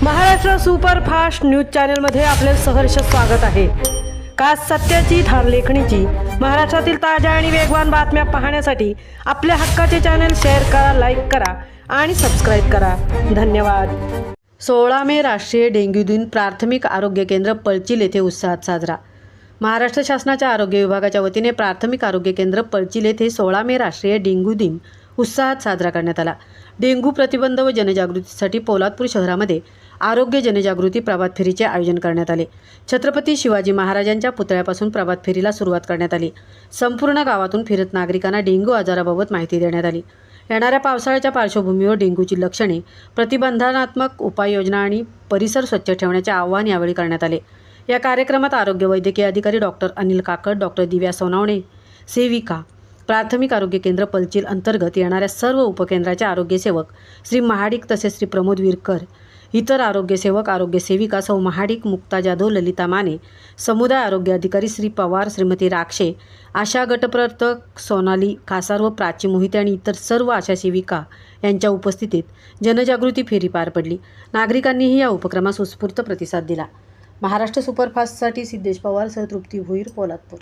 Maharashtra superfast news चॅनलमध्ये आपले सहर्ष स्वागत आहे। खास सत्याची थार लेखणीची महाराष्ट्रातील ताज्या आणि वेगवान बातम्या पाहण्यासाठी आपल्या हक्काचे चॅनल शेअर करा, लाईक करा आणि सबस्क्राईब करा। धन्यवाद। 16 मे राष्ट्रीय डेंग्यू दिन प्राथमिक आरोग्य केंद्र पळचील येथे उत्साहात साजरा। महाराष्ट्र शासनाच्या आरोग्य विभागाच्या वतीने प्राथमिक आरोग्य केंद्र पळचील येथे 16 मे राष्ट्रीय डेंग्यू दिन उत्साहात साजरा करण्यात आला। डेंग्यू प्रतिबंध व जनजागृतीसाठी पोलादपूर शहरामध्ये आरोग्य जनजागृती प्रभात फेरीचे आयोजन करण्यात आले। छत्रपती शिवाजी महाराजांच्या पुतळ्यापासून प्रभात फेरीला सुरुवात करण्यात आली। संपूर्ण गावातून फिरत नागरिकांना डेंग्यू आजाराबाबत माहिती देण्यात आली। येणाऱ्या पावसाळ्याच्या पार्श्वभूमीवर डेंग्यूची लक्षणे, प्रतिबंधात्मक उपाययोजना आणि परिसर स्वच्छ ठेवण्याचे आवाहन यावेळी करण्यात आले। या कार्यक्रमात आरोग्य वैद्यकीय अधिकारी डॉक्टर अनिल काकड, डॉक्टर दिव्या सोनावणे, सेविका, प्राथमिक आरोग्य केंद्र पळचील अंतर्गत येणाऱ्या सर्व उपकेंद्राचे आरोग्य सेवक श्री महाडिक तसेच श्री प्रमोद विरकर, इतर आरोग्य सेवक, आरोग्य सेविका सौ महाडिक, मुक्ता जाधव, ललिता माने, समुदाय आरोग्य अधिकारी श्री पवार, श्रीमती राक्षे, आशा गटप्रवर्तक सोनाली खासार व प्राची मोहिते आणि इतर सर्व आशा सेविका यांच्या उपस्थितीत जनजागृती फेरी पार पडली। नागरिकांनीही या उपक्रमास उत्स्फूर्त प्रतिसाद दिला। महाराष्ट्र सुपरफास्टसाठी सिद्धेश पवार सह तृप्ती भोईर, पोलादपूर।